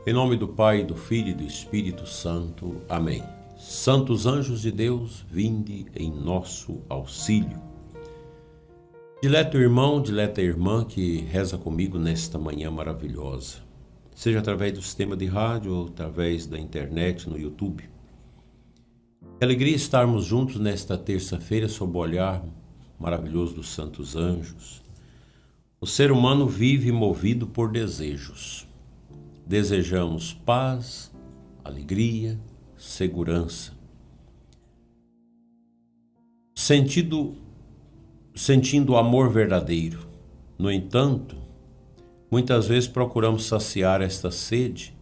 Em nome do Pai, do Filho e do Espírito Santo. Amém. Santos anjos de Deus, vinde em nosso auxílio. Dileto irmão, dileta irmã que reza comigo nesta manhã maravilhosa, seja através do sistema de rádio ou através da internet no YouTube. Que alegria estarmos juntos nesta terça-feira sob o olhar maravilhoso dos santos anjos. O ser humano vive movido por desejos. Desejamos paz, alegria, segurança. Sentindo o amor verdadeiro. No entanto, muitas vezes procuramos saciar esta sede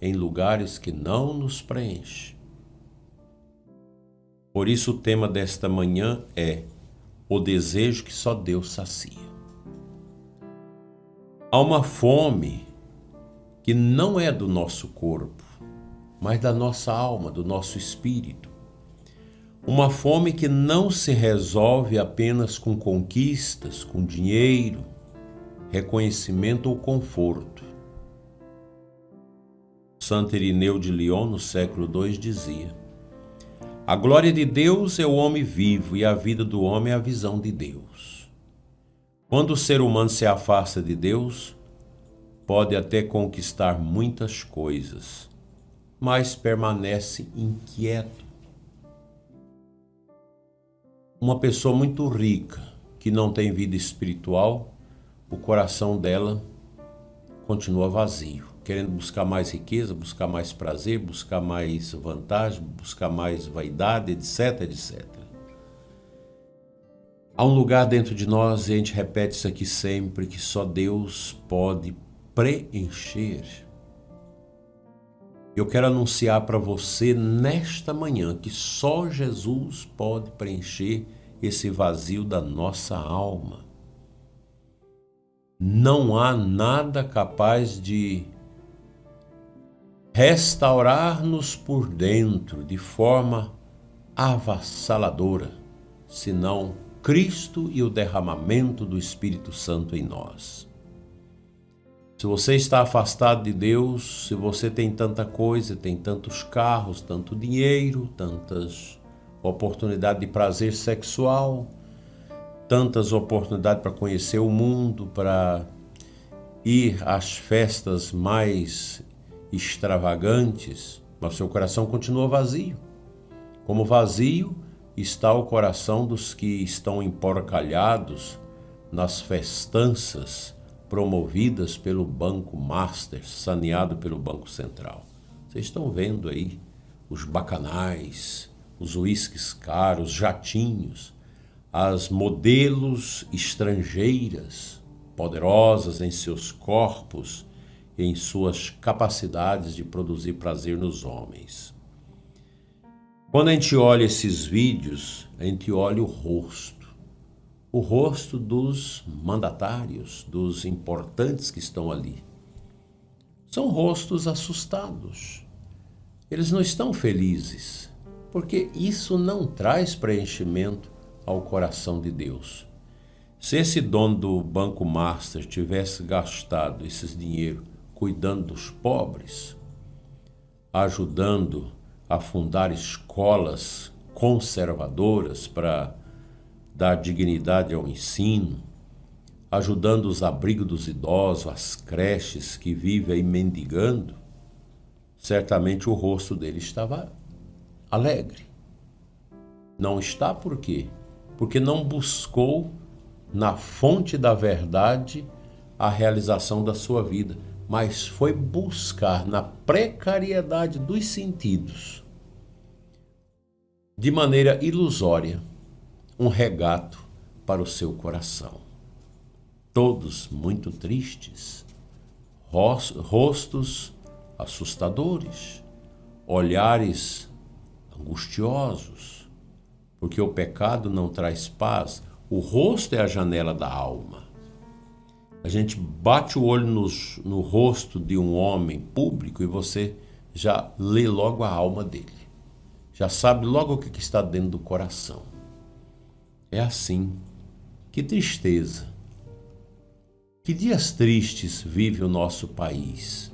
em lugares que não nos preenchem. Por isso o tema desta manhã é o desejo que só Deus sacia. Há uma fome que não é do nosso corpo, mas da nossa alma, do nosso espírito. Uma fome que não se resolve apenas com conquistas, com dinheiro, reconhecimento ou conforto. Santo Irineu de Lyon, no século II, dizia: a glória de Deus é o homem vivo e a vida do homem é a visão de Deus. Quando o ser humano se afasta de Deus, pode até conquistar muitas coisas, mas permanece inquieto. Uma pessoa muito rica, que não tem vida espiritual, o coração dela continua vazio, querendo buscar mais riqueza, buscar mais prazer, buscar mais vantagem, buscar mais vaidade, etc, etc. Há um lugar dentro de nós, e a gente repete isso aqui sempre, que só Deus pode preencher. Eu quero anunciar para você nesta manhã que só Jesus pode preencher esse vazio da nossa alma. Não há nada capaz de restaurar-nos por dentro de forma avassaladora, senão Cristo e o derramamento do Espírito Santo em nós. Se você está afastado de Deus, se você tem tanta coisa, tem tantos carros, tanto dinheiro, tantas oportunidades de prazer sexual, tantas oportunidades para conhecer o mundo, para ir às festas mais extravagantes, mas seu coração continua vazio. Como vazio está o coração dos que estão emporcalhados nas festanças promovidas pelo Banco Master, saneado pelo Banco Central. Vocês estão vendo aí os bacanais, os uísques caros, jatinhos, as modelos estrangeiras, poderosas em seus corpos e em suas capacidades de produzir prazer nos homens. Quando a gente olha esses vídeos, a gente olha o rosto dos mandatários, dos importantes que estão ali. São rostos assustados. Eles não estão felizes, porque isso não traz preenchimento ao coração de Deus. Se esse dono do Banco Master tivesse gastado esses dinheiro cuidando dos pobres, ajudando a fundar escolas conservadoras para dar dignidade ao ensino, ajudando os abrigos dos idosos, as creches que vivem aí mendigando, certamente o rosto dele estava alegre. Não está por quê? Porque não buscou na fonte da verdade a realização da sua vida, mas foi buscar na precariedade dos sentidos, de maneira ilusória, um regato para o seu coração. Todos muito tristes, rostos assustadores, olhares angustiosos, porque o pecado não traz paz. O rosto é a janela da alma. A gente bate o olho no rosto de um homem público e você já lê logo a alma dele. Já sabe logo o que está dentro do coração. É assim. Que tristeza. Que dias tristes vive o nosso país.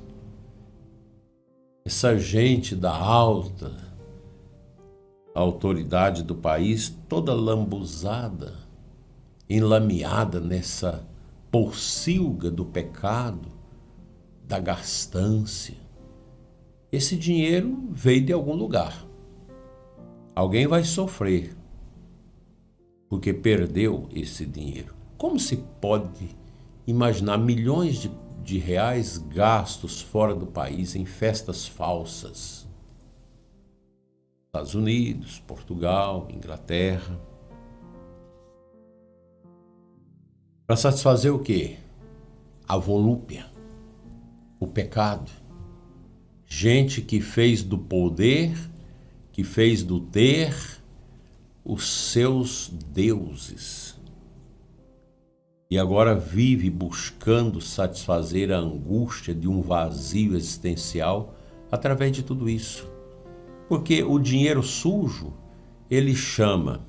essa gente da alta autoridade do país, toda lambuzada, enlameada nessa pocilga do pecado, da gastância. Esse dinheiro veio de algum lugar. Alguém vai sofrer porque perdeu esse dinheiro. Como se pode imaginar milhões de reais gastos fora do país em festas falsas? Estados Unidos, Portugal, Inglaterra. Para satisfazer o quê? A volúpia, o pecado. Gente que fez do poder, que fez do ter, os seus deuses. E agora vive buscando satisfazer a angústia de um vazio existencial através de tudo isso. Porque o dinheiro sujo, ele chama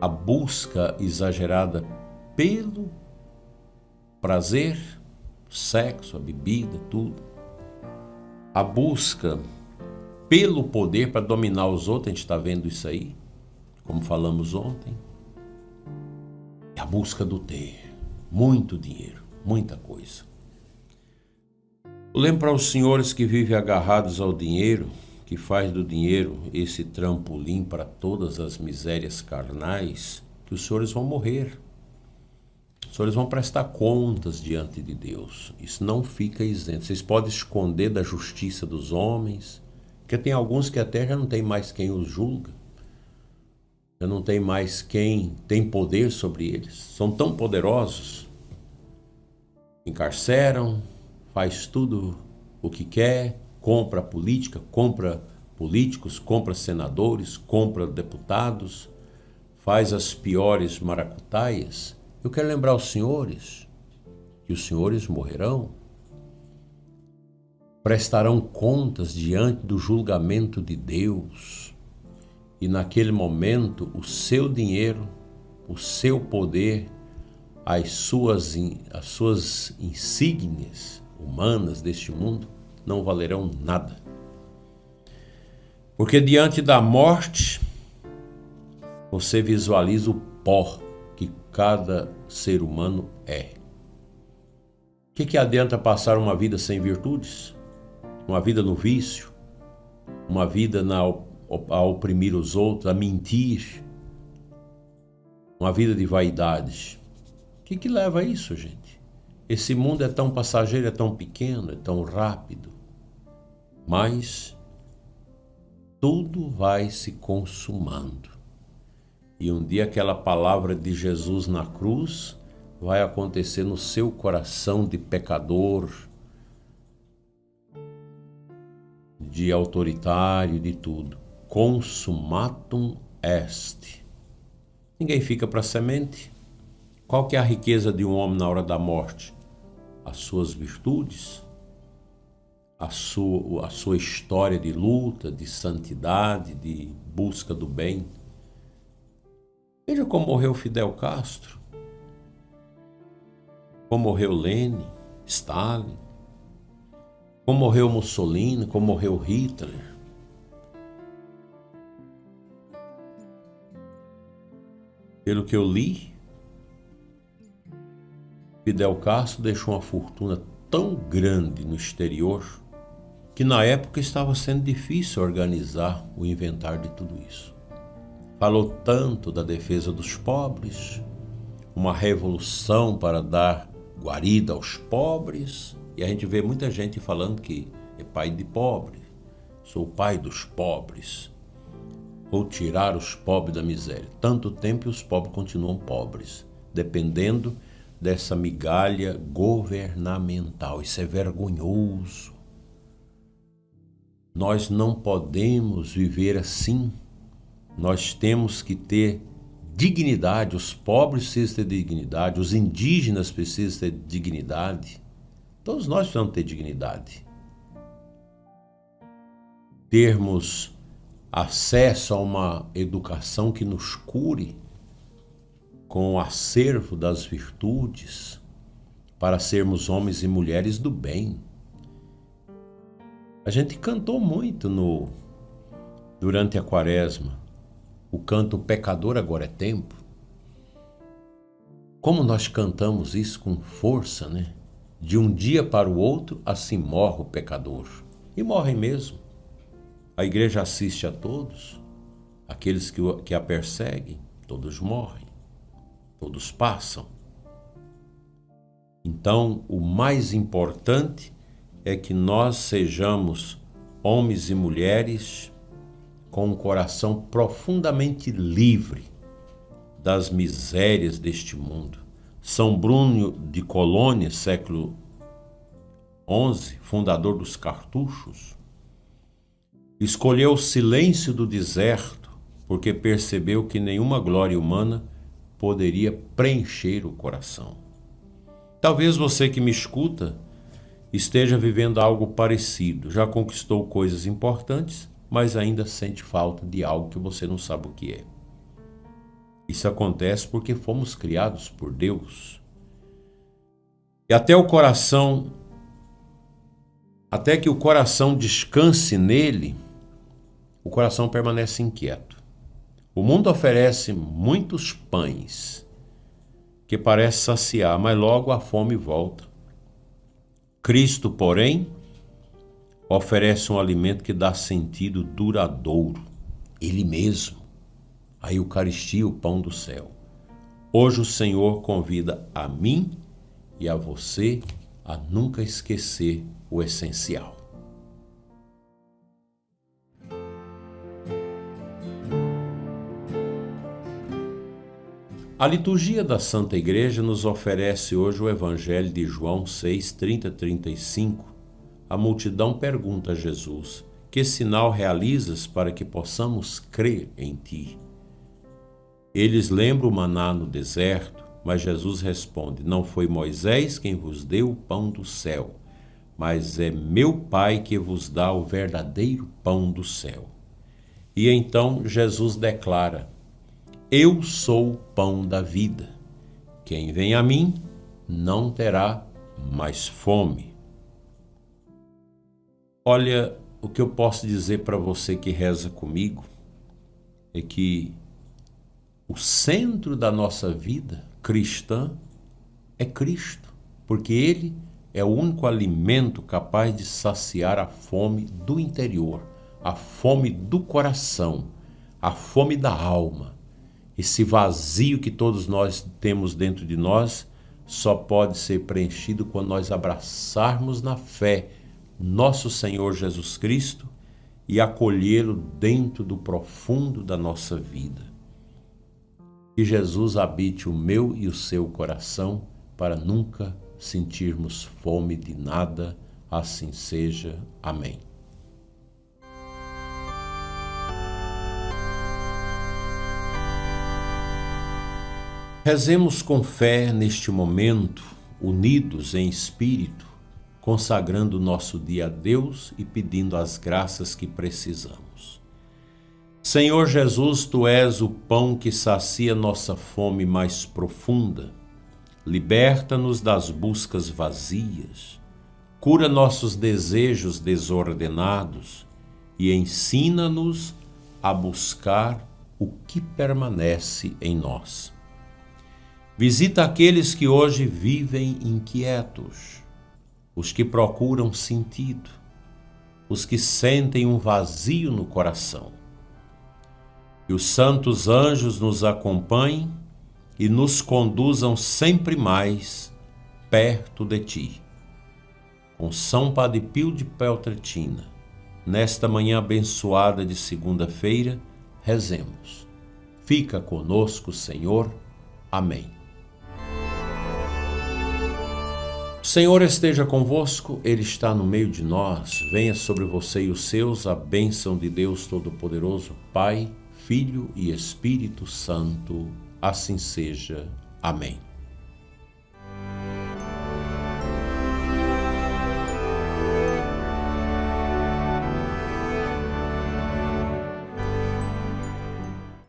a busca exagerada pelo prazer, sexo, a bebida, tudo. A busca pelo poder para dominar os outros, a gente está vendo isso aí, como falamos ontem. É a busca do ter, muito dinheiro, muita coisa. Eu lembro para os senhores que vivem agarrados ao dinheiro, que faz do dinheiro esse trampolim para todas as misérias carnais, que os senhores vão morrer. Os senhores vão prestar contas diante de Deus. Isso não fica isento. Vocês podem esconder da justiça dos homens, porque tem alguns que até já não tem mais quem os julga. Já não tem mais quem tem poder sobre eles. São tão poderosos. Encarceram, faz tudo o que quer, compra política, compra políticos, compra senadores, compra deputados, faz as piores maracutaias. Eu quero lembrar aos senhores que os senhores morrerão, prestarão contas diante do julgamento de Deus, e naquele momento o seu dinheiro, o seu poder, as suas insígnias humanas deste mundo não valerão nada. Porque diante da morte, você visualiza o pó que cada ser humano é. O que adianta passar uma vida sem virtudes? Uma vida no vício? Uma vida a oprimir os outros, a mentir? Uma vida de vaidade? O que leva a isso, gente? Esse mundo é tão passageiro, é tão pequeno, é tão rápido, mas tudo vai se consumando. E um dia aquela palavra de Jesus na cruz vai acontecer no seu coração de pecador, de autoritário, de tudo. Consumatum est. Ninguém fica para semente. Qual que é a riqueza de um homem na hora da morte? As suas virtudes, a sua história de luta, de santidade, de busca do bem. Veja como morreu Fidel Castro, como morreu Lenin, Stalin, como morreu Mussolini, como morreu Hitler. Pelo que eu li, Fidel Castro deixou uma fortuna tão grande no exterior que na época estava sendo difícil organizar o inventário de tudo isso. Falou tanto da defesa dos pobres, uma revolução para dar guarida aos pobres, e a gente vê muita gente falando que é pai de pobre, sou pai dos pobres, vou tirar os pobres da miséria. Tanto tempo e os pobres continuam pobres, dependendo dessa migalha governamental. Isso é vergonhoso. Nós não podemos viver assim. Nós temos que ter dignidade. Os pobres precisam ter dignidade, os indígenas precisam ter dignidade. Todos nós precisamos ter dignidade. Termos acesso a uma educação que nos cure, com o acervo das virtudes, para sermos homens e mulheres do bem. A gente cantou muito durante a Quaresma, o canto "O Pecador Agora é Tempo". Como nós cantamos isso com força, né? De um dia para o outro, assim morre o pecador. E morrem mesmo. A igreja assiste a todos, aqueles que a perseguem, todos morrem, todos passam. Então, o mais importante é que nós sejamos homens e mulheres com um coração profundamente livre das misérias deste mundo. São Bruno de Colônia, século XI, fundador dos cartuchos, escolheu o silêncio do deserto porque percebeu que nenhuma glória humana poderia preencher o coração. Talvez você que me escuta esteja vivendo algo parecido, já conquistou coisas importantes, mas ainda sente falta de algo que você não sabe o que é. Isso acontece porque fomos criados por Deus. E até que o coração descanse nele, o coração permanece inquieto. O mundo oferece muitos pães que parece saciar, mas logo a fome volta. Cristo, porém, oferece um alimento que dá sentido duradouro. Ele mesmo. A Eucaristia, o pão do céu. Hoje o Senhor convida a mim e a você a nunca esquecer o essencial. A liturgia da Santa Igreja nos oferece hoje o Evangelho de João 6, 30-35. A multidão pergunta a Jesus: que sinal realizas para que possamos crer em ti? Eles lembram o maná no deserto, mas Jesus responde: não foi Moisés quem vos deu o pão do céu, mas é meu Pai que vos dá o verdadeiro pão do céu. E então Jesus declara: eu sou o pão da vida. Quem vem a mim não terá mais fome. Olha, o que eu posso dizer para você que reza comigo é que o centro da nossa vida cristã é Cristo, porque Ele é o único alimento capaz de saciar a fome do interior, a fome do coração, a fome da alma. Esse vazio que todos nós temos dentro de nós só pode ser preenchido quando nós abraçarmos na fé nosso Senhor Jesus Cristo e acolhê-lo dentro do profundo da nossa vida. Que Jesus habite o meu e o seu coração para nunca sentirmos fome de nada. Assim seja. Amém. Rezemos com fé neste momento, unidos em espírito, consagrando o nosso dia a Deus e pedindo as graças que precisamos. Senhor Jesus, Tu és o pão que sacia nossa fome mais profunda. Liberta-nos das buscas vazias, cura nossos desejos desordenados e ensina-nos a buscar o que permanece em nós. Visita aqueles que hoje vivem inquietos, os que procuram sentido, os que sentem um vazio no coração. Que os santos anjos nos acompanhem e nos conduzam sempre mais perto de Ti. Com São Padre Pio de Peltrautina, nesta manhã abençoada de segunda-feira, rezemos. Fica conosco, Senhor. Amém. O Senhor esteja convosco, Ele está no meio de nós. Venha sobre você e os seus a bênção de Deus Todo-Poderoso, Pai, Filho e Espírito Santo. Assim seja. Amém.